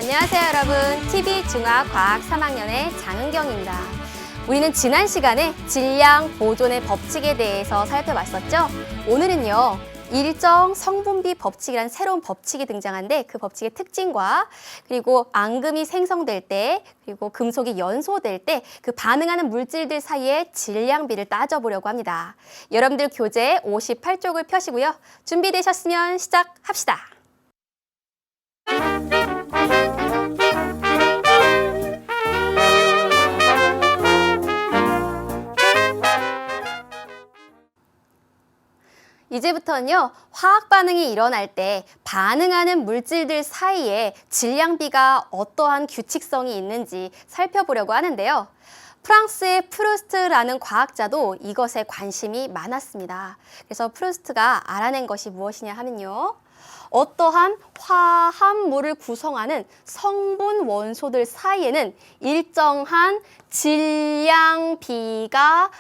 안녕하세요 여러분. TV중앙과학 3학년의 장은경입니다. 우리는 지난 시간에 질량 보존의 법칙에 대해서 살펴봤었죠. 오늘은요. 일정 성분비 법칙이라는 새로운 법칙이 등장한데 그 법칙의 특징과 그리고 앙금이 생성될 때 그리고 금속이 연소될 때 그 반응하는 물질들 사이의 질량비를 따져보려고 합니다. 여러분들 교재 58쪽을 펴시고요. 준비되셨으면 시작합시다. 이제부터는요, 화학 반응이 일어날 때 반응하는 물질들 사이에 질량비가 어떠한 규칙성이 있는지 살펴보려고 하는데요. 프랑스의 프루스트라는 과학자도 이것에 관심이 많았습니다. 그래서 프루스트가 알아낸 것이 무엇이냐 하면요. 어떠한 화합물을 구성하는 성분 원소들 사이에는 일정한 질량비가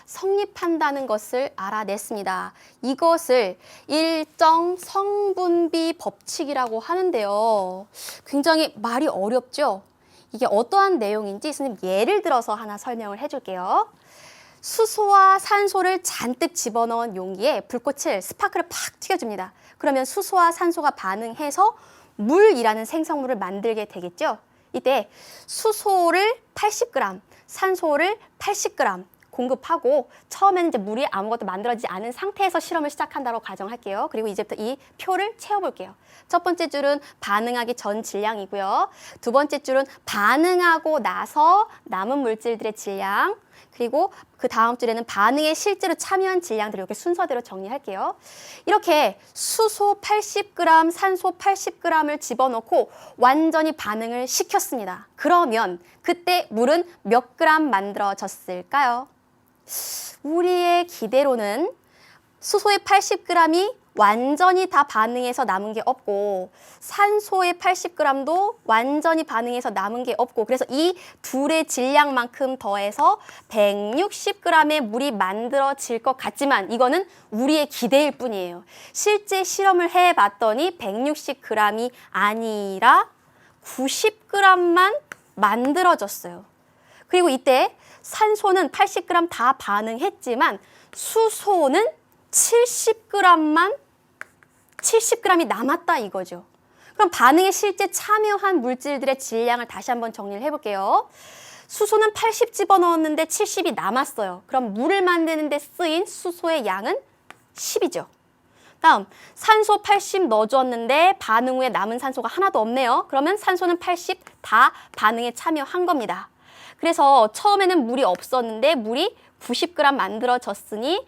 성립한다는 것을 알아냈습니다. 이것을 일정 성분비 법칙이라고 하는데요. 굉장히 말이 어렵죠? 이게 어떠한 내용인지 선생님 예를 들어서 하나 설명을 해줄게요. 수소와 산소를 잔뜩 집어넣은 용기에 불꽃을 스파크를 팍 튀겨줍니다. 그러면 수소와 산소가 반응해서 물이라는 생성물을 만들게 되겠죠. 이때 수소를 80g, 산소를 80g 공급하고 처음에는 이제 물이 아무것도 만들어지지 않은 상태에서 실험을 시작한다고 가정할게요. 그리고 이제부터 이 표를 채워볼게요. 첫 번째 줄은 반응하기 전 질량이고요. 두 번째 줄은 반응하고 나서 남은 물질들의 질량, 그리고 그 다음 줄에는 반응에 실제로 참여한 질량들을 이렇게 순서대로 정리할게요. 이렇게 수소 80g, 산소 80g을 집어넣고 완전히 반응을 시켰습니다. 그러면 그때 물은 몇 그램 만들어졌을까요? 우리의 기대로는 수소의 80g이 완전히 다 반응해서 남은 게 없고 산소의 80g도 완전히 반응해서 남은 게 없고 그래서 이 둘의 질량만큼 더해서 160g의 물이 만들어질 것 같지만 이거는 우리의 기대일 뿐이에요. 실제 실험을 해봤더니 160g이 아니라 90g만 만들어졌어요. 그리고 이때 산소는 80g 다 반응했지만 수소는 70g이 남았다 이거죠. 그럼 반응에 실제 참여한 물질들의 질량을 다시 한번 정리를 해볼게요. 수소는 80 집어넣었는데 70이 남았어요. 그럼 물을 만드는 데 쓰인 수소의 양은 10이죠. 다음 산소 80 넣어주었는데 반응 후에 남은 산소가 하나도 없네요. 그러면 산소는 80 다 반응에 참여한 겁니다. 그래서 처음에는 물이 없었는데 물이 90g 만들어졌으니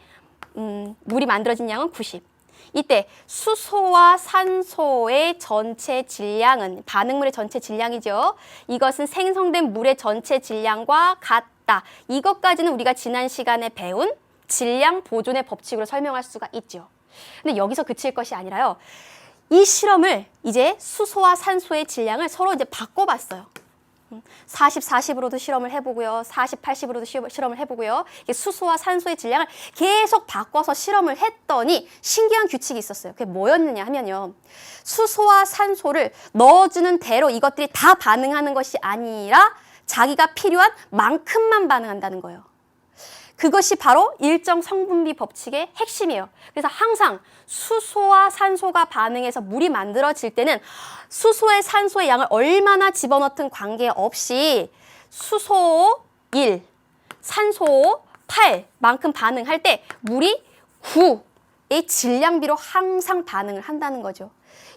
물이 만들어진 양은 90. 이때 수소와 산소의 전체 질량은 반응물의 전체 질량이죠. 이것은 생성된 물의 전체 질량과 같다. 이것까지는 우리가 지난 시간에 배운 질량 보존의 법칙으로 설명할 수가 있죠. 근데 여기서 그칠 것이 아니라요. 이 실험을 이제 수소와 산소의 질량을 서로 이제 바꿔봤어요. 40, 40으로도 실험을 해보고요. 40, 80으로도 실험을 해보고요. 수소와 산소의 질량을 계속 바꿔서 실험을 했더니 신기한 규칙이 있었어요. 그게 뭐였느냐 하면요. 수소와 산소를 넣어주는 대로 이것들이 다 반응하는 것이 아니라 자기가 필요한 만큼만 반응한다는 거예요. 그것이 바로 일정 성분비 법칙의 핵심이에요. 그래서 항상 수소와 산소가 반응해서 물이 만들어질 때는 수소의 산소의 양을 얼마나 집어넣든 관계없이 수소 1, 산소 8만큼 반응할 때 물이 9의 질량비로 항상 반응을 한다는 거죠.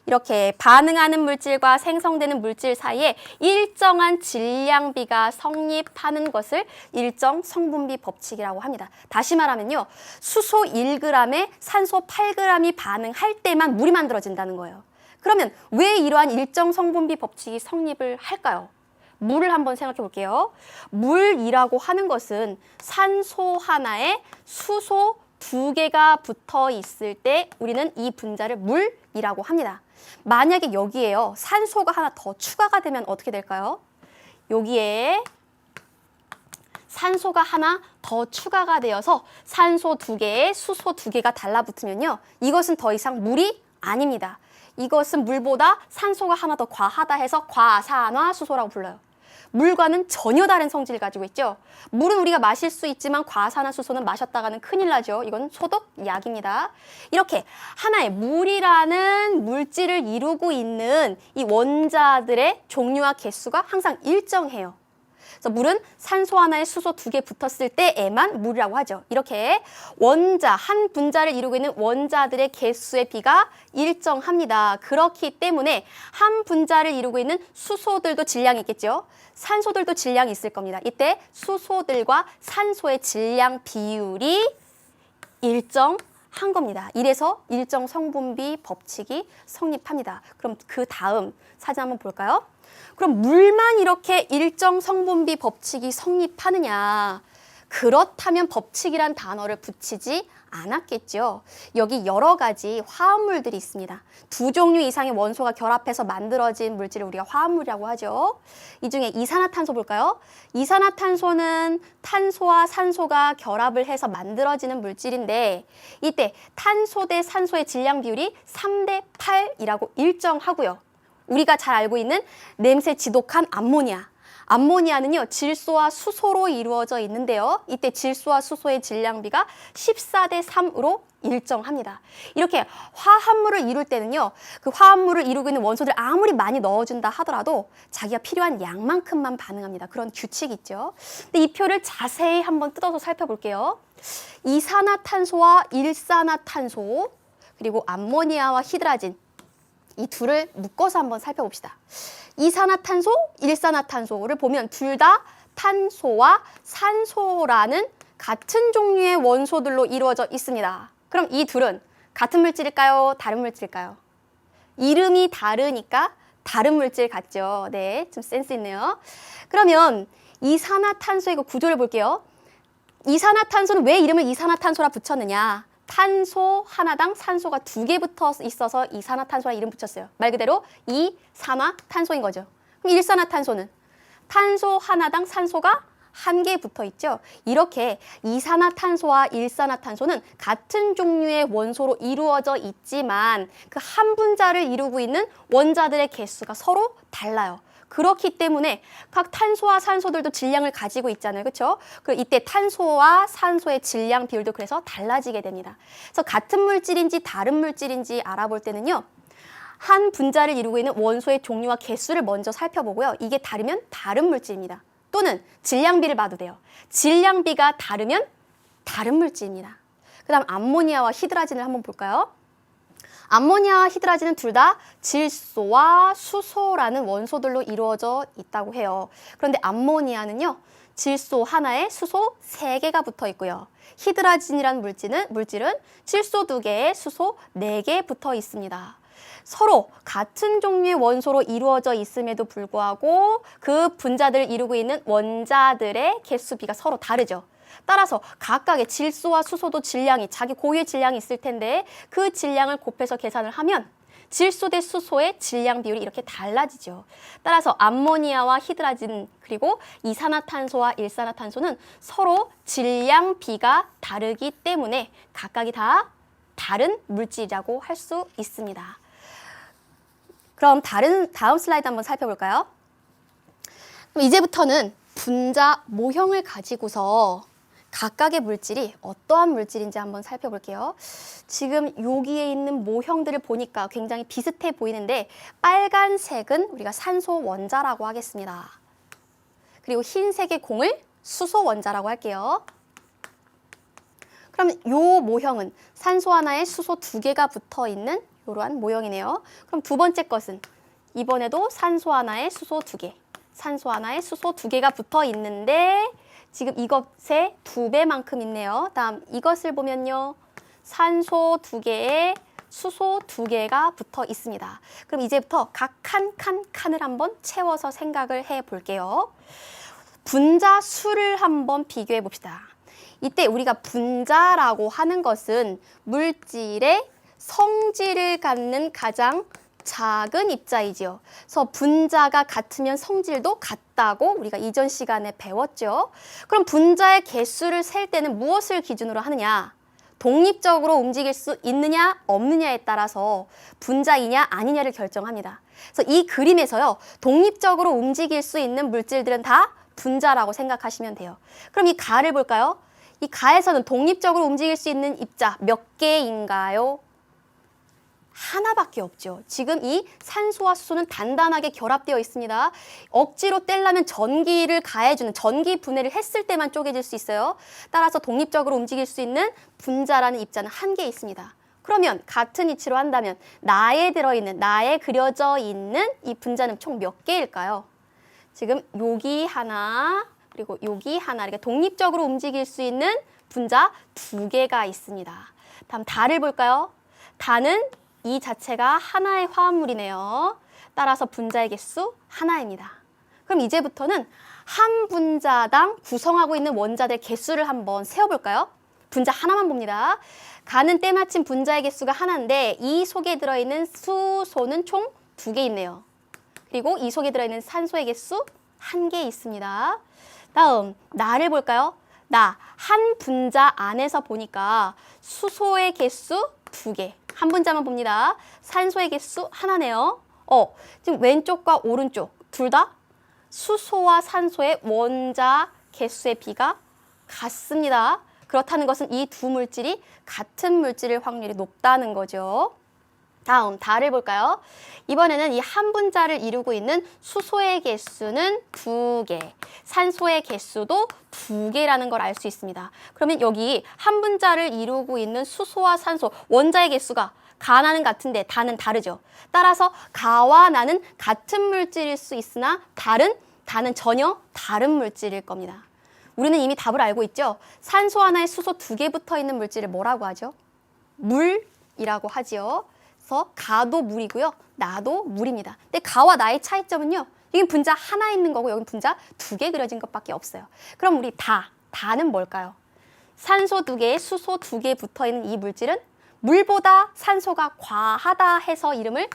이렇게 반응하는 물질과 생성되는 물질 사이에 일정한 질량비가 성립하는 것을 일정 성분비 법칙이라고 합니다. 다시 말하면요. 수소 1g에 산소 8g이 반응할 때만 물이 만들어진다는 거예요. 그러면 왜 이러한 일정 성분비 법칙이 성립을 할까요? 물을 한번 생각해 볼게요. 물이라고 하는 것은 산소 하나에 수소 2개가 붙어 있을 때 우리는 이 분자를 물이라고 합니다. 만약에 여기에요. 산소가 하나 더 추가가 되면 어떻게 될까요? 여기에 산소가 하나 더 추가가 되어서 산소 2개에 수소 2개가 달라붙으면요. 이것은 더 이상 물이 아닙니다. 이것은 물보다 산소가 하나 더 과하다 해서 과산화수소라고 불러요. 물과는 전혀 다른 성질을 가지고 있죠. 물은 우리가 마실 수 있지만 과산화수소는 마셨다가는 큰일 나죠. 이건 소독약입니다. 이렇게 하나의 물이라는 물질을 이루고 있는 이 원자들의 종류와 개수가 항상 일정해요. 그래서 물은 산소 하나에 수소 2개 붙었을 때에만 물이라고 하죠. 이렇게 원자, 한 분자를 이루고 있는 원자들의 개수의 비가 일정합니다. 그렇기 때문에 한 분자를 이루고 있는 수소들도 질량이 있겠죠. 산소들도 질량이 있을 겁니다. 이때 수소들과 산소의 질량 비율이 일정한 겁니다. 이래서 일정 성분비 법칙이 성립합니다. 그럼 그 다음 사진 한번 볼까요? 그럼 물만 이렇게 일정 성분비 법칙이 성립하느냐? 그렇다면 법칙이란 단어를 붙이지 않았겠죠. 여기 여러 가지 화합물들이 있습니다. 2종류 이상의 원소가 결합해서 만들어진 물질을 우리가 화합물이라고 하죠. 이 중에 이산화탄소 볼까요? 이산화탄소는 탄소와 산소가 결합을 해서 만들어지는 물질인데 이때 탄소 대 산소의 질량 비율이 3대 8이라고 일정하고요. 우리가 잘 알고 있는 냄새 지독한 암모니아. 암모니아는요, 질소와 수소로 이루어져 있는데요. 이때 질소와 수소의 질량비가 14대 3으로 일정합니다. 이렇게 화합물을 이룰 때는요, 그 화합물을 이루고 있는 원소들 아무리 많이 넣어준다 하더라도 자기가 필요한 양만큼만 반응합니다. 그런 규칙이 있죠. 근데 이 표를 자세히 한번 뜯어서 살펴볼게요. 이산화탄소와 일산화탄소, 그리고 암모니아와 히드라진, 이 둘을 묶어서 한번 살펴봅시다. 이산화탄소, 일산화탄소를 보면 둘 다 탄소와 산소라는 같은 종류의 원소들로 이루어져 있습니다. 그럼 이 둘은 같은 물질일까요? 다른 물질일까요? 이름이 다르니까 다른 물질 같죠. 네, 좀 센스 있네요. 그러면 이산화탄소의 그 구조를 볼게요. 이산화탄소는 왜 이름을 이산화탄소라 붙였느냐? 탄소 하나당 산소가 2개 붙어 있어서 이산화탄소라 이름 붙였어요. 말 그대로 이산화탄소인 거죠. 그럼 일산화탄소는 탄소 하나당 산소가 1개 붙어 있죠. 이렇게 이산화탄소와 일산화탄소는 같은 종류의 원소로 이루어져 있지만 그 한 분자를 이루고 있는 원자들의 개수가 서로 달라요. 그렇기 때문에 각 탄소와 산소들도 질량을 가지고 있잖아요. 그렇죠? 이때 탄소와 산소의 질량 비율도 그래서 달라지게 됩니다. 그래서 같은 물질인지 다른 물질인지 알아볼 때는요. 한 분자를 이루고 있는 원소의 종류와 개수를 먼저 살펴보고요. 이게 다르면 다른 물질입니다. 또는 질량비를 봐도 돼요. 질량비가 다르면 다른 물질입니다. 그 다음 암모니아와 히드라진을 한번 볼까요? 암모니아와 히드라진은 둘 다 질소와 수소라는 원소들로 이루어져 있다고 해요. 그런데 암모니아는요, 질소 하나에 수소 3개가 붙어 있고요. 히드라진이라는 물질은 질소 2개에 수소 4개 붙어 있습니다. 서로 같은 종류의 원소로 이루어져 있음에도 불구하고 그 분자들을 이루고 있는 원자들의 개수비가 서로 다르죠. 따라서 각각의 질소와 수소도 질량이 자기 고유의 질량이 있을 텐데 그 질량을 곱해서 계산을 하면 질소 대 수소의 질량 비율이 이렇게 달라지죠. 따라서 암모니아와 히드라진 그리고 이산화탄소와 일산화탄소는 서로 질량 비가 다르기 때문에 각각이 다 다른 물질이라고 할 수 있습니다. 그럼 다음 슬라이드 한번 살펴볼까요? 그럼 이제부터는 분자 모형을 가지고서 각각의 물질이 어떠한 물질인지 한번 살펴볼게요. 지금 여기에 있는 모형들을 보니까 굉장히 비슷해 보이는데 빨간색은 우리가 산소 원자라고 하겠습니다. 그리고 흰색의 공을 수소 원자라고 할게요. 그럼 이 모형은 산소 하나에 수소 2개가 붙어 있는 이러한 모형이네요. 그럼 두 번째 것은 이번에도 산소 하나에 수소 2개, 산소 하나에 수소 2개가 붙어 있는데 지금 이것의 2배만큼 있네요. 다음 이것을 보면요. 산소 2개에 수소 2개가 붙어 있습니다. 그럼 이제부터 각 칸을 한번 채워서 생각을 해 볼게요. 분자 수를 한번 비교해 봅시다. 이때 우리가 분자라고 하는 것은 물질의 성질을 갖는 가장 작은 입자이지요. 그래서 분자가 같으면 성질도 같다고 우리가 이전 시간에 배웠죠. 그럼 분자의 개수를 셀 때는 무엇을 기준으로 하느냐? 독립적으로 움직일 수 있느냐 없느냐에 따라서 분자이냐 아니냐를 결정합니다. 그래서 이 그림에서요. 독립적으로 움직일 수 있는 물질들은 다 분자라고 생각하시면 돼요. 그럼 이 가를 볼까요? 이 가에서는 독립적으로 움직일 수 있는 입자 몇 개인가요? 하나밖에 없죠. 지금 이 산소와 수소는 단단하게 결합되어 있습니다. 억지로 떼려면 전기를 가해주는 전기 분해를 했을 때만 쪼개질 수 있어요. 따라서 독립적으로 움직일 수 있는 분자라는 입자는 한 개 있습니다. 그러면 같은 이치로 한다면 나에 들어있는, 나에 그려져 있는 이 분자는 총 몇 개일까요? 지금 여기 하나, 그리고 여기 하나 이렇게 독립적으로 움직일 수 있는 분자 2개가 있습니다. 다음 다를 볼까요? 다는 이 자체가 하나의 화합물이네요. 따라서 분자의 개수 하나입니다. 그럼 이제부터는 한 분자당 구성하고 있는 원자들 개수를 한번 세어볼까요? 분자 하나만 봅니다. 가는 때마침 분자의 개수가 하나인데 이 속에 들어있는 수소는 총 2개 있네요. 그리고 이 속에 들어있는 산소의 개수 1개 있습니다. 다음 나를 볼까요? 나 한 분자 안에서 보니까 수소의 개수 2개. 한 분자만 봅니다. 산소의 개수 하나네요. 지금 왼쪽과 오른쪽 둘 다 수소와 산소의 원자 개수의 비가 같습니다. 그렇다는 것은 이 두 물질이 같은 물질일 확률이 높다는 거죠. 다음 다를 볼까요? 이번에는 이 한 분자를 이루고 있는 수소의 개수는 2개, 산소의 개수도 2개라는 걸 알 수 있습니다. 그러면 여기 한 분자를 이루고 있는 수소와 산소, 원자의 개수가 가나는 같은데 다는 다르죠. 따라서 가와 나는 같은 물질일 수 있으나 다는 전혀 다른 물질일 겁니다. 우리는 이미 답을 알고 있죠. 산소 하나에 수소 2개 붙어 있는 물질을 뭐라고 하죠? 물이라고 하지요. 그래서 가도 물이고요. 나도 물입니다. 근데 가와 나의 차이점은요. 여긴 분자 하나 있는 거고 여긴 분자 2개 그려진 것밖에 없어요. 그럼 우리 다는 뭘까요? 산소 2개, 수소 2개 붙어 있는 이 물질은 물보다 산소가 과하다 해서 이름을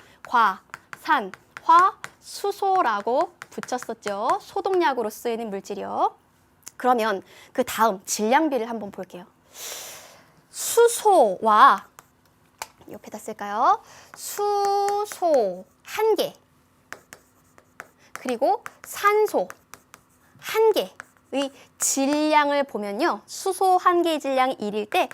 과산화수소라고 붙였었죠. 소독약으로 쓰이는 물질이요. 그러면 그 다음 질량비를 한번 볼게요. 수소와 옆에다 쓸까요? 수소 1개 그리고 산소 1개의 질량을 보면요. 수소 1개의 질량이 1일 때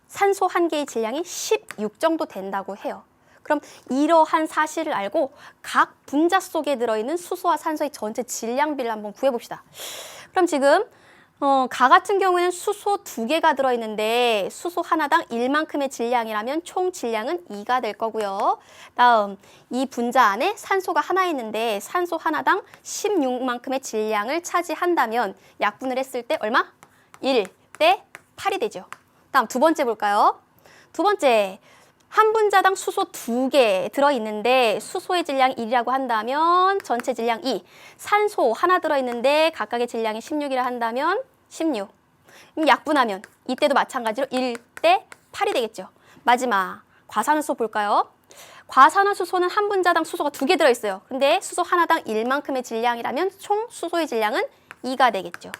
산소 1개의 질량이 16 정도 된다고 해요. 그럼 이러한 사실을 알고 각 분자 속에 들어있는 수소와 산소의 전체 질량비를 한번 구해봅시다. 그럼 지금 가 같은 경우에는 수소 2개가 들어있는데 수소 하나당 1만큼의 질량이라면 총 질량은 2가 될 거고요. 다음 이 분자 안에 산소가 하나 있는데 산소 하나당 16만큼의 질량을 차지한다면 약분을 했을 때 얼마? 1대 8이 되죠. 다음 두 번째 볼까요? 두 번째 한 분자당 수소 2개 들어있는데 수소의 질량이 1이라고 한다면 전체 질량 2. 산소 하나 들어있는데 각각의 질량이 16이라 한다면 16. 약분하면 이때도 마찬가지로 1대 8이 되겠죠. 마지막 과산화수소 볼까요? 과산화수소는 한 분자당 수소가 2개 들어있어요. 근데 수소 하나당 1만큼의 질량이라면 총 수소의 질량은 2가 되겠죠.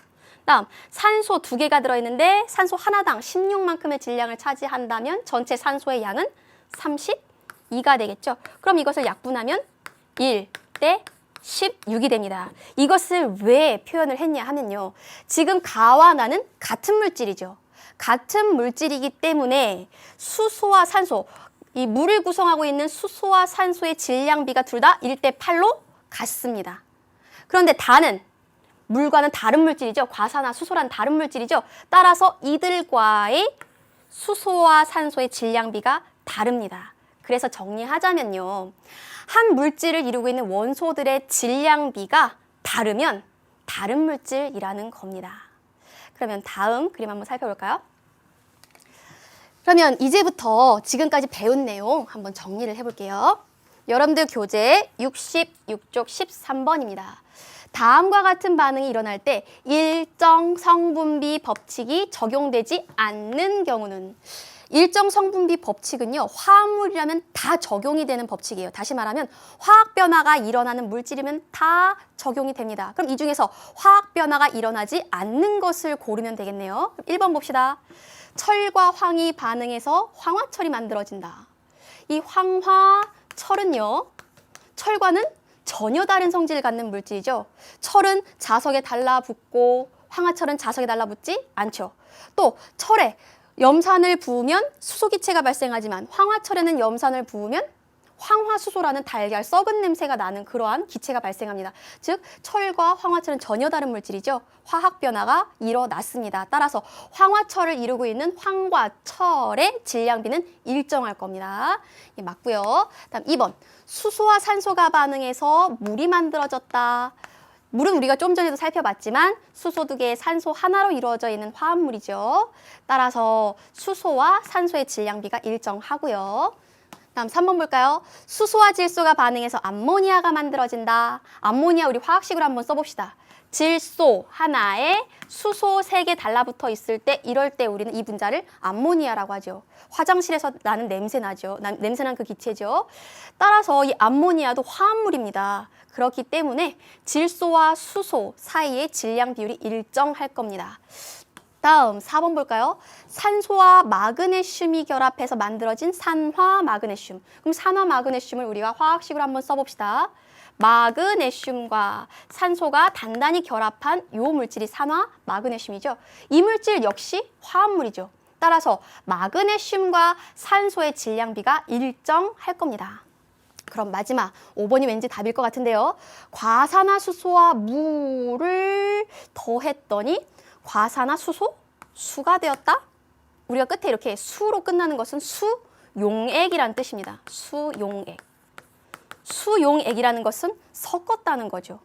다음 산소 2개가 들어있는데 산소 하나당 16만큼의 질량을 차지한다면 전체 산소의 양은 32가 되겠죠. 그럼 이것을 약분하면 1대 16이 됩니다. 이것을 왜 표현을 했냐 하면요. 지금 가와 나는 같은 물질이죠. 같은 물질이기 때문에 수소와 산소, 이 물을 구성하고 있는 수소와 산소의 질량비가 둘 다 1대 8로 같습니다. 그런데 다는 물과는 다른 물질이죠. 과산화수소란 다른 물질이죠. 따라서 이들과의 수소와 산소의 질량비가 다릅니다. 그래서 정리하자면요. 한 물질을 이루고 있는 원소들의 질량비가 다르면 다른 물질이라는 겁니다. 그러면 다음 그림 한번 살펴볼까요? 그러면 이제부터 지금까지 배운 내용 한번 정리를 해볼게요. 여러분들 교재 66쪽 13번입니다. 다음과 같은 반응이 일어날 때 일정 성분비 법칙이 적용되지 않는 경우는 일정 성분비 법칙은요. 화합물이라면 다 적용이 되는 법칙이에요. 다시 말하면 화학 변화가 일어나는 물질이면 다 적용이 됩니다. 그럼 이 중에서 화학 변화가 일어나지 않는 것을 고르면 되겠네요. 1번 봅시다. 철과 황이 반응해서 황화철이 만들어진다. 이 황화철은요, 철과는 전혀 다른 성질을 갖는 물질이죠. 철은 자석에 달라붙고 황화철은 자석에 달라붙지 않죠. 또 철에 염산을 부으면 수소기체가 발생하지만 황화철에는 염산을 부으면 황화수소라는 달걀 썩은 냄새가 나는 그러한 기체가 발생합니다. 즉 철과 황화철은 전혀 다른 물질이죠. 화학 변화가 일어났습니다. 따라서 황화철을 이루고 있는 황과철의 질량비는 일정할 겁니다. 예, 맞고요. 다음 2번. 수소와 산소가 반응해서 물이 만들어졌다. 물은 우리가 좀 전에도 살펴봤지만 수소 2개, 산소 하나로 이루어져 있는 화합물이죠. 따라서 수소와 산소의 질량비가 일정하고요. 다음 3번 볼까요? 수소와 질소가 반응해서 암모니아가 만들어진다. 암모니아 우리 화학식으로 한번 써봅시다. 질소 하나에 수소 3개 달라붙어 있을 때 이럴 때 우리는 이 분자를 암모니아라고 하죠. 화장실에서 나는 냄새 나죠. 냄새난 그 기체죠. 따라서 이 암모니아도 화합물입니다. 그렇기 때문에 질소와 수소 사이의 질량 비율이 일정할 겁니다. 다음 4번 볼까요? 산소와 마그네슘이 결합해서 만들어진 산화마그네슘. 그럼 산화마그네슘을 우리가 화학식으로 한번 써봅시다. 마그네슘과 산소가 단단히 결합한 이 물질이 산화마그네슘이죠. 이 물질 역시 화합물이죠. 따라서 마그네슘과 산소의 질량비가 일정할 겁니다. 그럼 마지막 5번이 왠지 답일 것 같은데요. 과산화수소와 물을 더했더니 과산화수소? 수가 되었다? 우리가 끝에 이렇게 수로 끝나는 것은 수용액이라는 뜻입니다. 수용액. 수용액이라는 것은 섞었다는 거죠.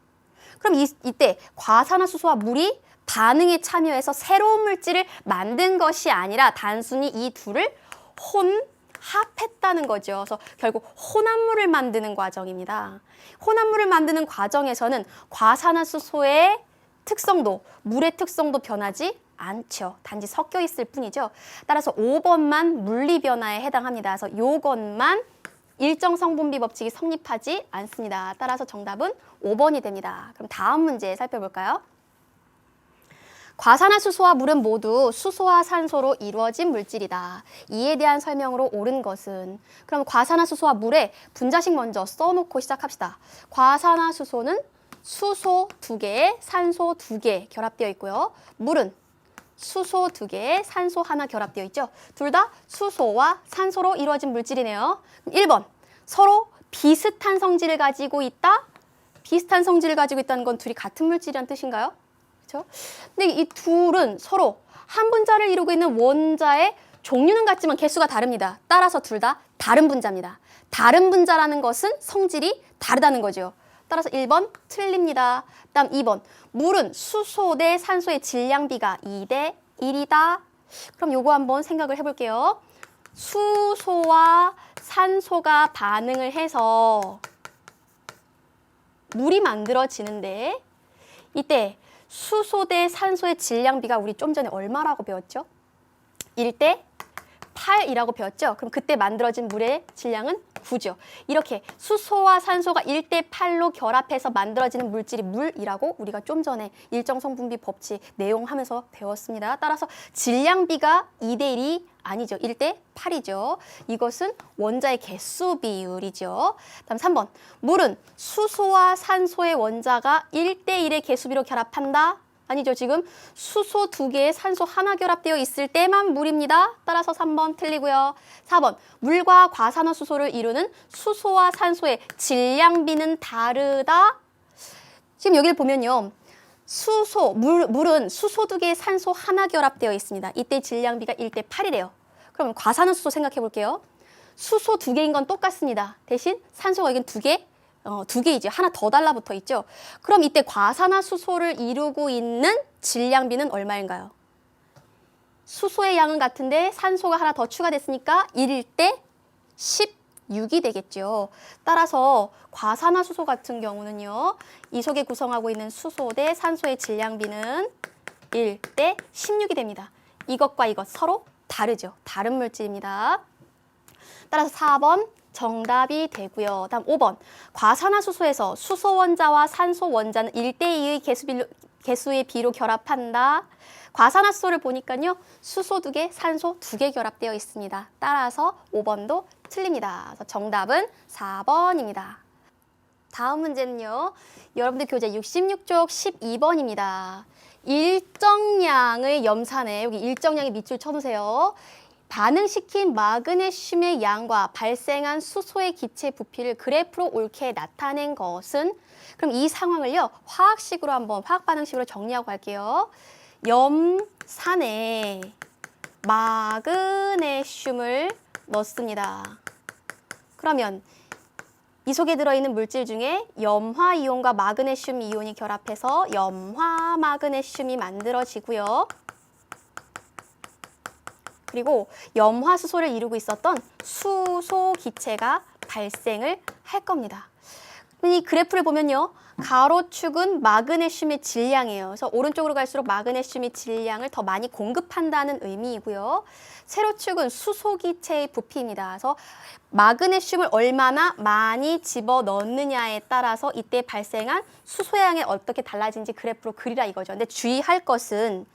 그럼 이때 과산화수소와 물이 반응에 참여해서 새로운 물질을 만든 것이 아니라 단순히 이 둘을 혼합했다는 거죠. 그래서 결국 혼합물을 만드는 과정입니다. 혼합물을 만드는 과정에서는 과산화수소의 특성도, 물의 특성도 변하지 않죠. 단지 섞여 있을 뿐이죠. 따라서 5번만 물리 변화에 해당합니다. 그래서 이것만 일정 성분비 법칙이 성립하지 않습니다. 따라서 정답은 5번이 됩니다. 그럼 다음 문제 살펴볼까요? 과산화수소와 물은 모두 수소와 산소로 이루어진 물질이다. 이에 대한 설명으로 옳은 것은? 그럼 과산화수소와 물의 분자식 먼저 써놓고 시작합시다. 과산화수소는 수소 2개, 산소 2개 결합되어 있고요. 물은 수소 2개, 산소 하나 결합되어 있죠. 둘 다 수소와 산소로 이루어진 물질이네요. 1번, 서로 비슷한 성질을 가지고 있다. 비슷한 성질을 가지고 있다는 건 둘이 같은 물질이란 뜻인가요? 그렇죠? 근데 이 둘은 서로 한 분자를 이루고 있는 원자의 종류는 같지만 개수가 다릅니다. 따라서 둘 다 다른 분자입니다. 다른 분자라는 것은 성질이 다르다는 거죠. 따라서 1번 틀립니다. 다음 2번. 물은 수소 대 산소의 질량비가 2대 1이다. 그럼 요거 한번 생각을 해볼게요. 수소와 산소가 반응을 해서 물이 만들어지는데 이때 수소 대 산소의 질량비가 우리 좀 전에 얼마라고 배웠죠? 1대 8이라고 배웠죠? 그럼 그때 만들어진 물의 질량은 9죠. 이렇게 수소와 산소가 1대 8로 결합해서 만들어지는 물질이 물이라고 우리가 좀 전에 일정 성분비 법칙 내용하면서 배웠습니다. 따라서 질량비가 2대 1이 아니죠. 1대 8이죠. 이것은 원자의 개수 비율이죠. 다음 3번. 물은 수소와 산소의 원자가 1대 1의 개수비로 결합한다. 아니죠. 지금 수소 2개에 산소 하나 결합되어 있을 때만 물입니다. 따라서 3번 틀리고요. 4번. 물과 과산화수소를 이루는 수소와 산소의 질량비는 다르다. 지금 여기를 보면요. 물은 수소 2개에 산소 하나 결합되어 있습니다. 이때 질량비가 1대 8이래요. 그럼 과산화수소 생각해 볼게요. 수소 2개인 건 똑같습니다. 대신 산소가 여긴 2개. 2개이죠. 하나 더 달라붙어 있죠. 그럼 이때 과산화수소를 이루고 있는 질량비는 얼마인가요? 수소의 양은 같은데 산소가 하나 더 추가됐으니까 1대 16이 되겠죠. 따라서 과산화수소 같은 경우는요. 이 속에 구성하고 있는 수소 대 산소의 질량비는 1대 16이 됩니다. 이것과 이것 서로 다르죠. 다른 물질입니다. 따라서 4번 정답이 되고요. 다음 5번. 과산화수소에서 수소 원자와 산소 원자는 1대2의 개수의 비로 결합한다. 과산화수소를 보니까요. 수소 2개, 산소 2개 결합되어 있습니다. 따라서 5번도 틀립니다. 그래서 정답은 4번입니다. 다음 문제는요. 여러분들 교재 66쪽 12번입니다. 일정량의 염산에 여기 일정량의 밑줄 쳐놓으세요. 반응시킨 마그네슘의 양과 발생한 수소의 기체 부피를 그래프로 옳게 나타낸 것은, 그럼 이 상황을요 화학식으로 한번 화학 반응식으로 정리하고 갈게요. 염산에 마그네슘을 넣습니다. 그러면 이 속에 들어있는 물질 중에 염화이온과 마그네슘 이온이 결합해서 염화마그네슘이 만들어지고요. 그리고 염화수소를 이루고 있었던 수소 기체가 발생을 할 겁니다. 이 그래프를 보면요. 가로축은 마그네슘의 질량이에요. 그래서 오른쪽으로 갈수록 마그네슘의 질량을 더 많이 공급한다는 의미이고요. 세로축은 수소 기체의 부피입니다. 그래서 마그네슘을 얼마나 많이 집어넣느냐에 따라서 이때 발생한 수소의 양이 어떻게 달라진지 그래프로 그리라 이거죠. 근데 주의할 것은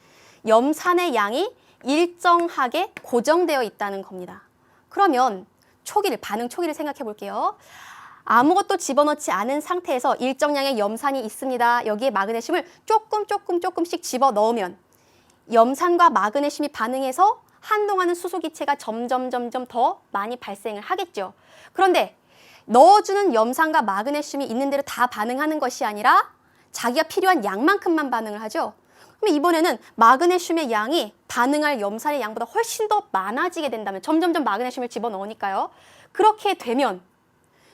염산의 양이 일정하게 고정되어 있다는 겁니다. 그러면 반응 초기를 생각해 볼게요. 아무것도 집어넣지 않은 상태에서 일정량의 염산이 있습니다. 여기에 마그네슘을 조금씩 집어넣으면 염산과 마그네슘이 반응해서 한동안은 수소 기체가 점점 더 많이 발생을 하겠죠. 그런데 넣어주는 염산과 마그네슘이 있는 대로 다 반응하는 것이 아니라 자기가 필요한 양만큼만 반응을 하죠. 그럼 이번에는 마그네슘의 양이 반응할 염산의 양보다 훨씬 더 많아지게 된다면 점점 마그네슘을 집어넣으니까요. 그렇게 되면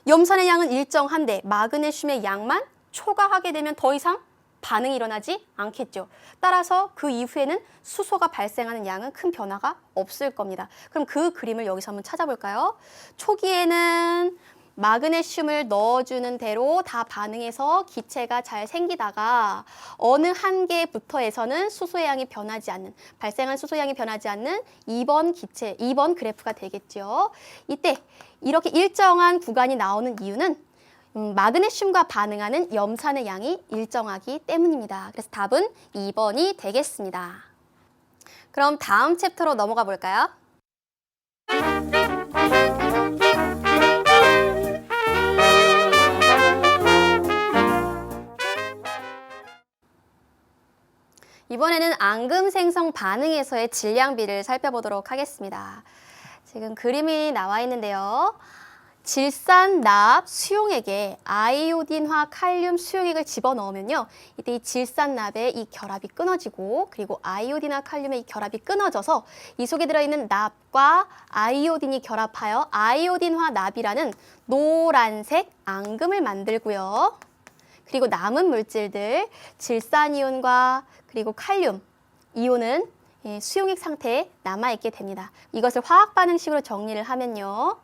염산의 양은 일정한데 마그네슘의 양만 초과하게 되면 더 이상 반응이 일어나지 않겠죠. 따라서 그 이후에는 수소가 발생하는 양은 큰 변화가 없을 겁니다. 그럼 그 그림을 여기서 한번 찾아볼까요? 초기에는 마그네슘을 넣어주는 대로 다 반응해서 기체가 잘 생기다가 어느 한계부터에서는 수소의 양이 변하지 않는, 발생한 수소의 양이 변하지 않는 2번 그래프가 되겠죠. 이때 이렇게 일정한 구간이 나오는 이유는 마그네슘과 반응하는 염산의 양이 일정하기 때문입니다. 그래서 답은 2번이 되겠습니다. 그럼 다음 챕터로 넘어가 볼까요? 이번에는 앙금 생성 반응에서의 질량비를 살펴보도록 하겠습니다. 지금 그림이 나와 있는데요. 질산, 납, 수용액에 아이오딘화 칼륨 수용액을 집어넣으면요. 이때 이 질산, 납의 이 결합이 끊어지고 그리고 아이오딘화 칼륨의 이 결합이 끊어져서 이 속에 들어있는 납과 아이오딘이 결합하여 아이오딘화 납이라는 노란색 앙금을 만들고요. 그리고 남은 물질들, 질산이온과 그리고 칼륨 이온은 수용액 상태에 남아있게 됩니다. 이것을 화학 반응식으로 정리를 하면요.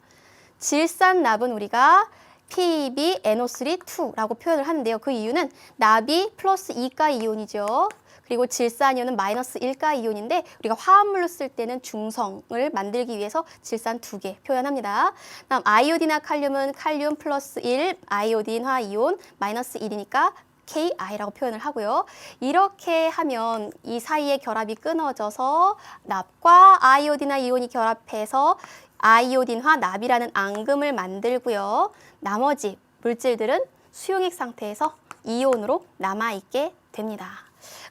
질산납은 우리가 PbNO3,2라고 표현을 하는데요. 그 이유는 납이 플러스 2가 이온이죠. 그리고 질산이온은 마이너스 1가 이온인데 우리가 화합물로 쓸 때는 중성을 만들기 위해서 질산 2개 표현합니다. 다음 아이오딘화 칼륨은 칼륨 플러스 1, 아이오딘화 이온 마이너스 1이니까 KI라고 표현을 하고요. 이렇게 하면 이 사이의 결합이 끊어져서 납과 아이오딘화 이온이 결합해서 아이오딘화 납이라는 앙금을 만들고요. 나머지 물질들은 수용액 상태에서 이온으로 남아있게 됩니다.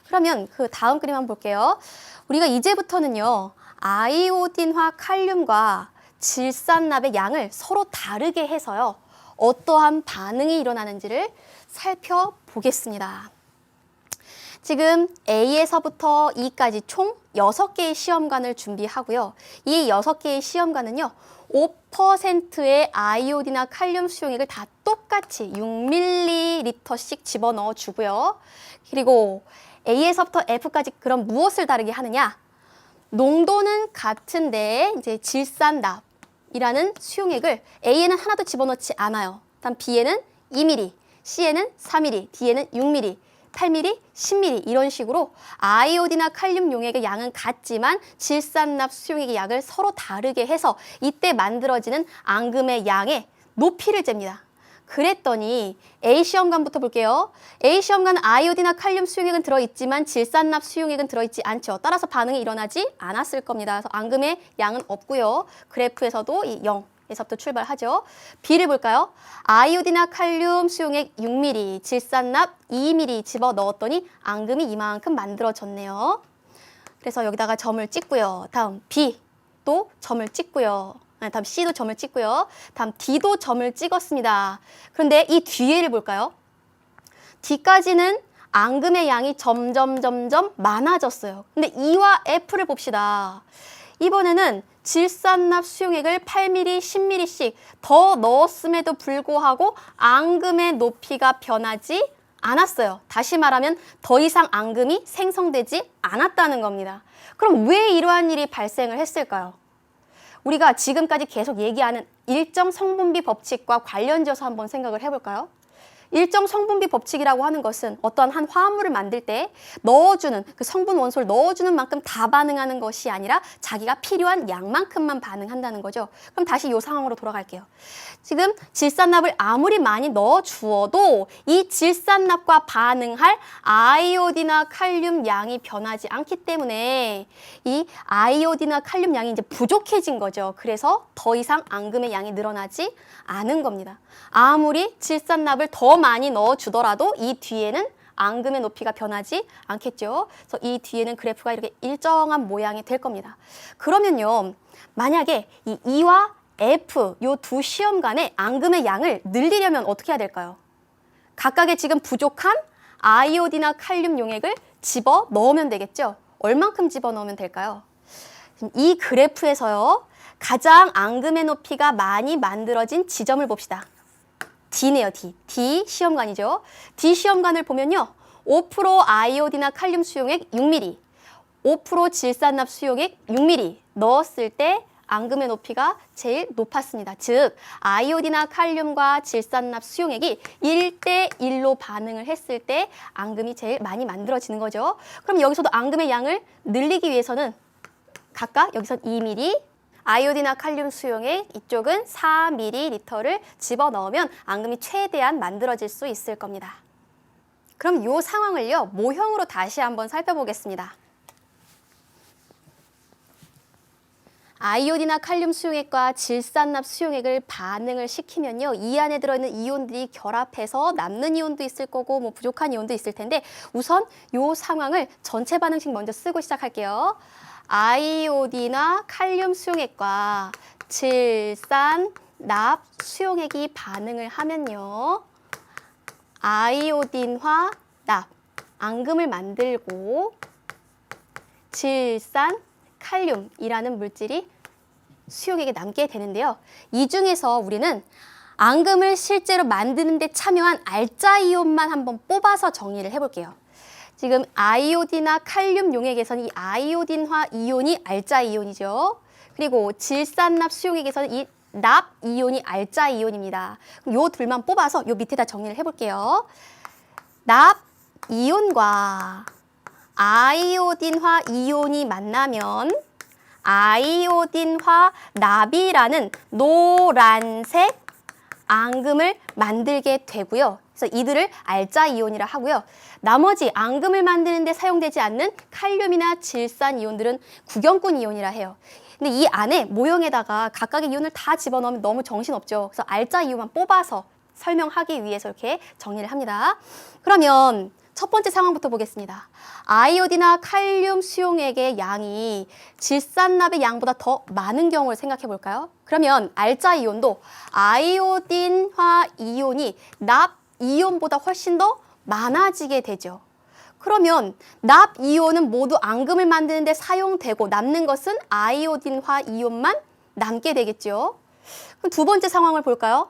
그러면 그 다음 그림 한번 볼게요. 우리가 이제부터는요. 아이오딘화 칼륨과 질산납의 양을 서로 다르게 해서요. 어떠한 반응이 일어나는지를 살펴보겠습니다. 지금 A에서부터 E까지 총 6개의 시험관을 준비하고요. 이 6개의 시험관은요. 5%의 아이오딘화 칼륨 수용액을 다 똑같이 6ml씩 집어넣어 주고요. 그리고 A에서부터 F까지 그럼 무엇을 다르게 하느냐? 농도는 같은데 이제 질산납이라는 수용액을 A에는 하나도 집어넣지 않아요. 다음 B에는 2ml, C에는 4ml, D에는 6ml. 8mm, 10mm 이런 식으로 아이오딘과 칼륨 용액의 양은 같지만 질산납 수용액의 양을 서로 다르게 해서 이때 만들어지는 앙금의 양의 높이를 잽니다. 그랬더니 A시험관부터 볼게요. A시험관은 아이오딘과 칼륨 수용액은 들어있지만 질산납 수용액은 들어있지 않죠. 따라서 반응이 일어나지 않았을 겁니다. 그래서 앙금의 양은 없고요. 그래프에서도 이 0에서부터 출발하죠. B를 볼까요? 아이오딘과 칼륨 수용액 6mm, 질산납 2mm 집어넣었더니 앙금이 이만큼 만들어졌네요. 그래서 여기다가 점을 찍고요. 다음 B 또 점을 찍고요. 다음 C도 점을 찍고요. 다음 D도 점을 찍었습니다. 그런데 이 뒤에를 볼까요? D까지는 앙금의 양이 점점 많아졌어요. 근데 E와 F를 봅시다. 이번에는 질산납 수용액을 8mm, 10mm씩 더 넣었음에도 불구하고 앙금의 높이가 변하지 않았어요. 다시 말하면 더 이상 앙금이 생성되지 않았다는 겁니다. 그럼 왜 이러한 일이 발생을 했을까요? 우리가 지금까지 계속 얘기하는 일정 성분비 법칙과 관련지어서 한번 생각을 해볼까요? 일정 성분비 법칙이라고 하는 것은 어떠한 한 화합물을 만들 때 넣어주는 그 성분 원소를 넣어주는 만큼 다 반응하는 것이 아니라 자기가 필요한 양만큼만 반응한다는 거죠. 그럼 다시 이 상황으로 돌아갈게요. 지금 질산납을 아무리 많이 넣어주어도 이 질산납과 반응할 아이오딘과 칼륨 양이 변하지 않기 때문에 이 아이오딘과 칼륨 양이 이제 부족해진 거죠. 그래서 더 이상 앙금의 양이 늘어나지 않은 겁니다. 아무리 질산납을 더 많이 넣어주더라도 이 뒤에는 앙금의 높이가 변하지 않겠죠. 그래서 이 뒤에는 그래프가 이렇게 일정한 모양이 될 겁니다. 그러면요, 만약에 이 E와 F 요 두 시험관의 앙금의 양을 늘리려면 어떻게 해야 될까요? 각각의 지금 부족한 아이오딘과 칼륨 용액을 집어 넣으면 되겠죠. 얼만큼 집어 넣으면 될까요? 이 그래프에서요, 가장 앙금의 높이가 많이 만들어진 지점을 봅시다. D네요, D. D 시험관이죠. D 시험관을 보면요. 5% 아이오딘과 칼륨 수용액 6mm, 5% 질산납 수용액 6mm 넣었을 때 앙금의 높이가 제일 높았습니다. 즉, 아이오딘과 칼륨과 질산납 수용액이 1대1로 반응을 했을 때 앙금이 제일 많이 만들어지는 거죠. 그럼 여기서도 앙금의 양을 늘리기 위해서는 각각 여기선 2mm, 아이오딘과 칼륨 수용액 이쪽은 4ml를 집어넣으면 앙금이 최대한 만들어질 수 있을 겁니다. 그럼 이 상황을요, 모형으로 다시 한번 살펴보겠습니다. 아이오딘과 칼륨 수용액과 질산납 수용액을 반응을 시키면요, 이 안에 들어있는 이온들이 결합해서 남는 이온도 있을 거고 뭐 부족한 이온도 있을 텐데 우선 이 상황을 전체 반응식 먼저 쓰고 시작할게요. 아이오딘과 칼륨 수용액과 질산납 수용액이 반응을 하면요, 아이오딘화 납, 앙금을 만들고 질산 칼륨이라는 물질이 수용액에 남게 되는데요. 이 중에서 우리는 앙금을 실제로 만드는 데 참여한 알짜 이온만 한번 뽑아서 정의를 해볼게요. 지금 아이오딘과 칼륨 용액에서는 이 아이오딘화 이온이 알짜 이온이죠. 그리고 질산납 수용액에서는 이 납 이온이 알짜 이온입니다. 그럼 요 둘만 뽑아서 요 밑에다 정리를 해볼게요. 납 이온과 아이오딘화 이온이 만나면 아이오딘화 납이라는 노란색 앙금을 만들게 되고요. 그래서 이들을 알짜 이온이라 하고요. 나머지 앙금을 만드는 데 사용되지 않는 칼륨이나 질산 이온들은 구경꾼 이온이라 해요. 근데 이 안에 모형에다가 각각의 이온을 다 집어넣으면 너무 정신없죠. 그래서 알짜 이온만 뽑아서 설명하기 위해서 이렇게 정리를 합니다. 그러면 첫 번째 상황부터 보겠습니다. 아이오딘과 칼륨 수용액의 양이 질산납의 양보다 더 많은 경우를 생각해 볼까요? 그러면 알짜 이온도 아이오딘화 이온이 납 이온보다 훨씬 더 많아지게 되죠. 그러면 납 이온은 모두 앙금을 만드는 데 사용되고 남는 것은 아이오딘화 이온만 남게 되겠죠. 그럼 두 번째 상황을 볼까요?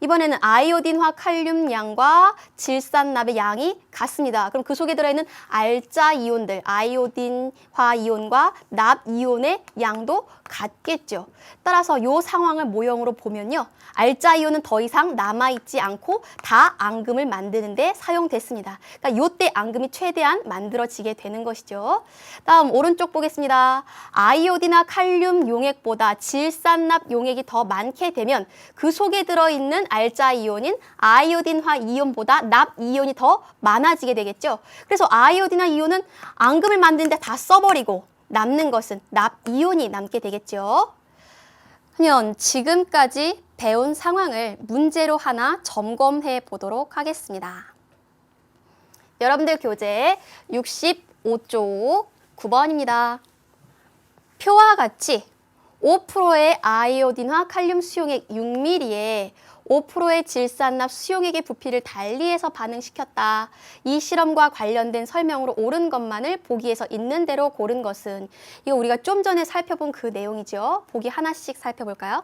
이번에는 아이오딘화 칼륨 양과 질산납의 양이 같습니다. 그럼 그 속에 들어있는 알자 이온들, 아이오딘화 이온과 납 이온의 양도 같겠죠. 따라서 이 상황을 모형으로 보면요. 알자 이온은 더 이상 남아있지 않고 다 앙금을 만드는 데 사용됐습니다. 그러니까 이때 앙금이 최대한 만들어지게 되는 것이죠. 다음 오른쪽 보겠습니다. 아이오딘화 칼륨 용액보다 질산납 용액이 더 많게 되면 그 속에 들어있는 알자 이온인 아이오딘화 이온보다 납 이온이 더 많아지게 되겠죠. 그래서 아이오딘화 이온은 앙금을 만드는 데 다 써버리고 남는 것은 납 이온이 남게 되겠죠. 그러면 지금까지 배운 상황을 문제로 하나 점검해 보도록 하겠습니다. 여러분들 교재 65쪽 9번입니다. 표와 같이 5%의 아이오딘화 칼륨 수용액 6ml에 5%의 질산납 수용액의 부피를 달리해서 반응시켰다. 이 실험과 관련된 설명으로 옳은 것만을 보기에서 있는 대로 고른 것은, 이거 우리가 좀 전에 살펴본 그 내용이죠. 보기 하나씩 살펴볼까요?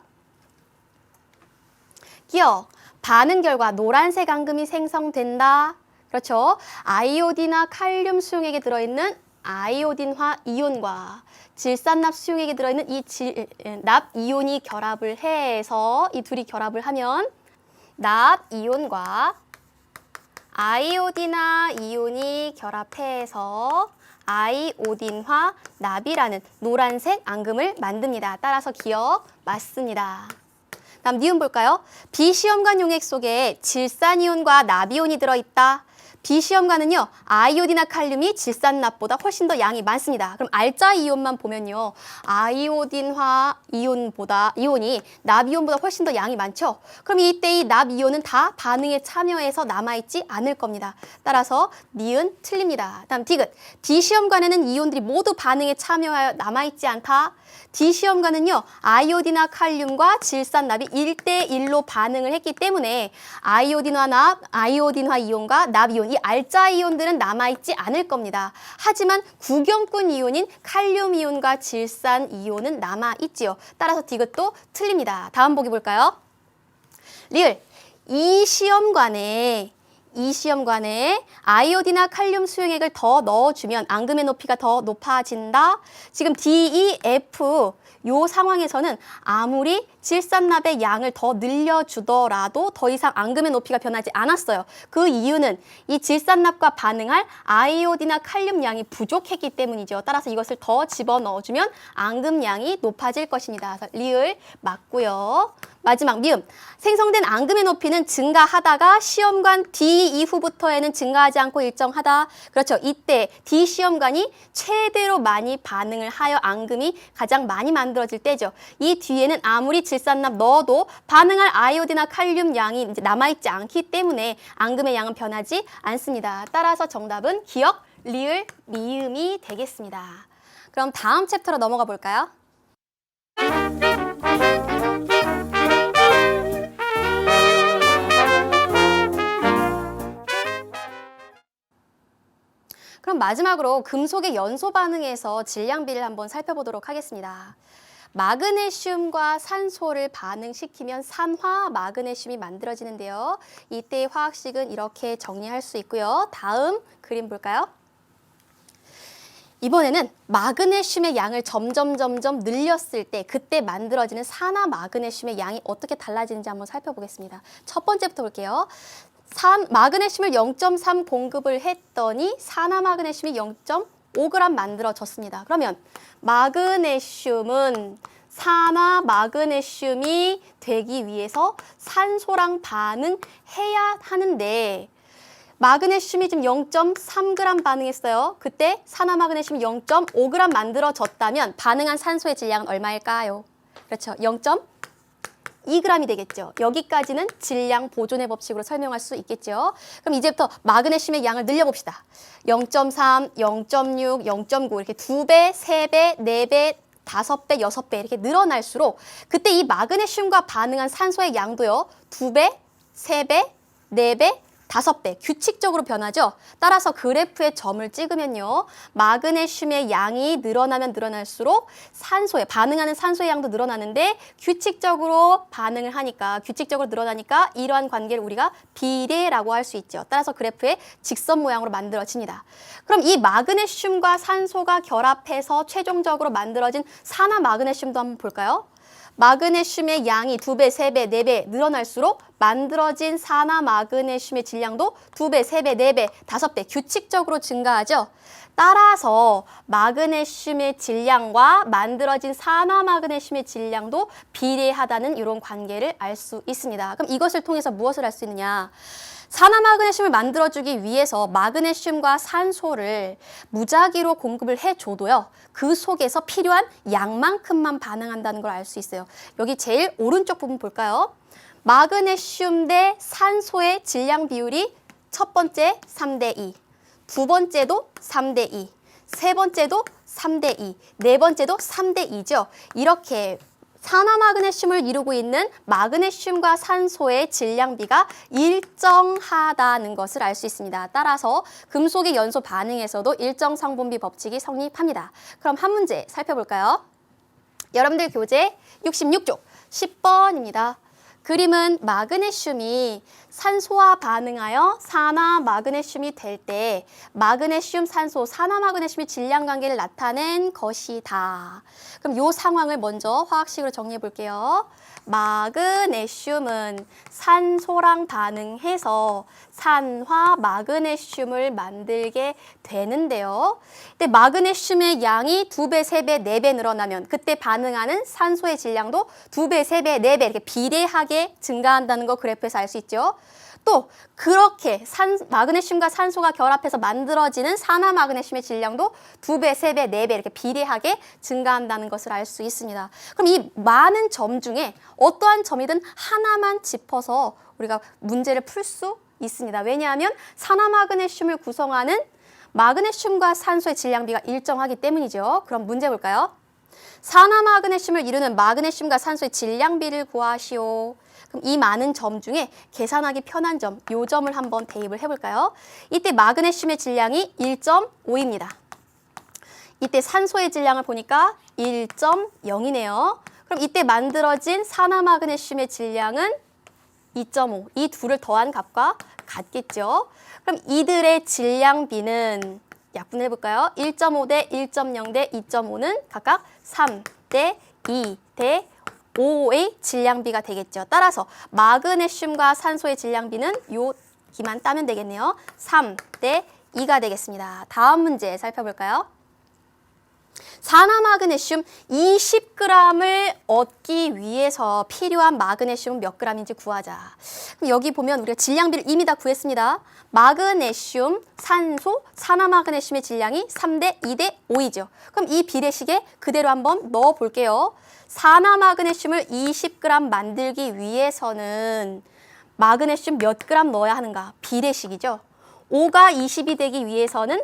기억, 반응 결과 노란색 앙금이 생성된다. 그렇죠. 아이오딘화 칼륨 수용액에 들어있는 아이오딘화 이온과 질산납 수용액에 들어있는 이 납 이온이 결합을 해서 이 둘이 결합을 하면 납 이온과 아이오딘화 이온이 결합해서 아이오딘화 납이라는 노란색 앙금을 만듭니다. 따라서 기억 맞습니다. 다음 니은 볼까요? 비시험관 용액 속에 질산이온과 납이온이 들어있다. 비시험관은요, 아이오딘화 칼륨이 질산납보다 훨씬 더 양이 많습니다. 그럼 알자 이온만 보면요, 아이오딘화 이온이 납이온보다 훨씬 더 양이 많죠? 그럼 이때 이 납이온은 다 반응에 참여해서 남아있지 않을 겁니다. 따라서 니은 틀립니다. 다음 디귿, D시험관에는 이온들이 모두 반응에 참여하여 남아있지 않다. D시험관은요, 아이오딘화 칼륨과 질산납이 1대1로 반응을 했기 때문에 아이오딘화 이온과 납이온, 이 알자 이온들은 남아있지 않을 겁니다. 하지만 구경꾼 이온인 칼륨 이온과 질산 이온은 남아있지요. 따라서 디귿도 틀립니다. 다음 보기 볼까요? 리을, 이 시험관에 아이오딘화 칼륨 수용액을 더 넣어주면 앙금의 높이가 더 높아진다. 지금 DEF 요 상황에서는 아무리 질산납의 양을 더 늘려주더라도 더 이상 앙금의 높이가 변하지 않았어요. 그 이유는 이 질산납과 반응할 아이오딘화 칼륨 양이 부족했기 때문이죠. 따라서 이것을 더 집어넣어주면 앙금 양이 높아질 것입니다. 그래서 리을 맞고요. 마지막 미음, 생성된 앙금의 높이는 증가하다가 시험관 D 이후부터에는 증가하지 않고 일정하다. 그렇죠. 이때 D 시험관이 최대로 많이 반응을 하여 앙금이 가장 많이 만들어질 때죠. 이 뒤에는 아무리 질산납 넣어도 반응할 아이오딘화 칼륨 양이 이제 남아있지 않기 때문에 앙금의 양은 변하지 않습니다. 따라서 정답은 기억, 리을, 미음이 되겠습니다. 그럼 다음 챕터로 넘어가 볼까요? 그럼 마지막으로 금속의 연소 반응에서 질량비를 한번 살펴보도록 하겠습니다. 마그네슘과 산소를 반응시키면 산화 마그네슘이 만들어지는데요. 이때의 화학식은 이렇게 정리할 수 있고요. 다음 그림 볼까요? 이번에는 마그네슘의 양을 점점 늘렸을 때 그때 만들어지는 산화 마그네슘의 양이 어떻게 달라지는지 한번 살펴보겠습니다. 첫 번째부터 볼게요. 마그네슘을 0.3 공급을 했더니 산화 마그네슘이 0.5g 만들어졌습니다. 그러면 마그네슘은 산화 마그네슘이 되기 위해서 산소랑 반응해야 하는데 마그네슘이 지금 0.3g 반응했어요. 그때 산화 마그네슘이 0.5g 만들어졌다면 반응한 산소의 질량은 얼마일까요? 그렇죠. 0.2g이 되겠죠. 여기까지는 질량 보존의 법칙으로 설명할 수 있겠죠. 그럼 이제부터 마그네슘의 양을 늘려봅시다. 0.3, 0.6, 0.9 이렇게 2배, 3배, 4배, 5배, 6배 이렇게 늘어날수록 그때 이 마그네슘과 반응한 산소의 양도요. 2배, 3배, 4배, 5배 규칙적으로 변하죠. 따라서 그래프에 점을 찍으면요. 마그네슘의 양이 늘어나면 늘어날수록 반응하는 산소의 양도 늘어나는데 규칙적으로 규칙적으로 늘어나니까 이러한 관계를 우리가 비례라고 할 수 있죠. 따라서 그래프의 직선 모양으로 만들어집니다. 그럼 이 마그네슘과 산소가 결합해서 최종적으로 만들어진 산화 마그네슘도 한번 볼까요? 마그네슘의 양이 2배, 3배, 4배 늘어날수록 만들어진 산화 마그네슘의 질량도 2배, 3배, 4배, 5배 규칙적으로 증가하죠. 따라서 마그네슘의 질량과 만들어진 산화 마그네슘의 질량도 비례하다는 이런 관계를 알 수 있습니다. 그럼 이것을 통해서 무엇을 알 수 있느냐? 산화 마그네슘을 만들어주기 위해서 마그네슘과 산소를 무작위로 공급을 해줘도요. 그 속에서 필요한 양만큼만 반응한다는 걸 알 수 있어요. 여기 제일 오른쪽 부분 볼까요? 마그네슘 대 산소의 질량 비율이 첫 번째 3대2, 두 번째도 3대2, 세 번째도 3대2, 네 번째도 3대2죠. 이렇게 산화 마그네슘을 이루고 있는 마그네슘과 산소의 질량비가 일정하다는 것을 알 수 있습니다. 따라서 금속의 연소 반응에서도 일정 상분비 법칙이 성립합니다. 그럼 한 문제 살펴볼까요? 여러분들 교재 66쪽 10번입니다. 그림은 마그네슘이 산소와 반응하여 산화 마그네슘이 될 때 마그네슘, 산소, 산화 마그네슘의 질량 관계를 나타낸 것이다. 그럼 이 상황을 먼저 화학식으로 정리해 볼게요. 마그네슘은 산소랑 반응해서 산화 마그네슘을 만들게 되는데요. 근데 마그네슘의 양이 2배, 3배, 4배 늘어나면 그때 반응하는 산소의 질량도 2배, 3배, 4배 이렇게 비례하게 증가한다는 거 그래프에서 알 수 있죠. 또 그렇게 마그네슘과 산소가 결합해서 만들어지는 산화 마그네슘의 질량도 2배, 3배, 4배 이렇게 비례하게 증가한다는 것을 알 수 있습니다. 그럼 이 많은 점 중에 어떠한 점이든 하나만 짚어서 우리가 문제를 풀 수 있습니다. 왜냐하면 산화 마그네슘을 구성하는 마그네슘과 산소의 질량비가 일정하기 때문이죠. 그럼 문제 볼까요? 산화 마그네슘을 이루는 마그네슘과 산소의 질량비를 구하시오. 그럼 이 많은 점 중에 계산하기 편한 점, 요 점을 한번 대입을 해볼까요? 이때 마그네슘의 질량이 1.5입니다. 이때 산소의 질량을 보니까 1.0이네요. 그럼 이때 만들어진 산화 마그네슘의 질량은 2.5. 이 둘을 더한 값과 같겠죠. 그럼 이들의 질량비는 약분해 볼까요? 1.5 대 1.0 대 2.5는 각각 3 대 2 대 5의 질량비가 되겠죠. 따라서 마그네슘과 산소의 질량비는 요 기만 따면 되겠네요. 3 대 2가 되겠습니다. 다음 문제 살펴볼까요? 산화 마그네슘 20g을 얻기 위해서 필요한 마그네슘은 몇 g인지 구하자. 그럼 여기 보면 우리가 질량비를 이미 다 구했습니다. 마그네슘, 산소, 산화 마그네슘의 질량이 3대 2대 5이죠. 그럼 이 비례식에 그대로 한번 넣어 볼게요. 산화 마그네슘을 20g 만들기 위해서는 마그네슘 몇 g 넣어야 하는가? 비례식이죠. 5가 20이 되기 위해서는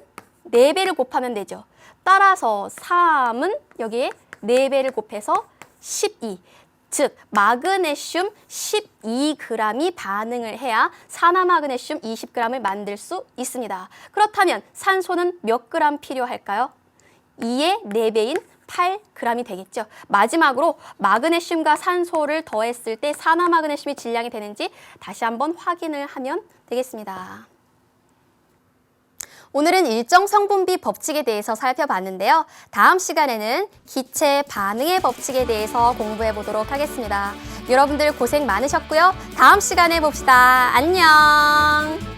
4배를 곱하면 되죠. 따라서 3은 여기에 4배를 곱해서 12. 즉 마그네슘 12g이 반응을 해야 산화 마그네슘 20g을 만들 수 있습니다. 그렇다면 산소는 몇 g 필요할까요? 2의 4배인 8g이 되겠죠. 마지막으로 마그네슘과 산소를 더했을 때 산화 마그네슘이 질량이 되는지 다시 한번 확인을 하면 되겠습니다. 오늘은 일정 성분비 법칙에 대해서 살펴봤는데요. 다음 시간에는 기체 반응의 법칙에 대해서 공부해 보도록 하겠습니다. 여러분들 고생 많으셨고요. 다음 시간에 봅시다. 안녕!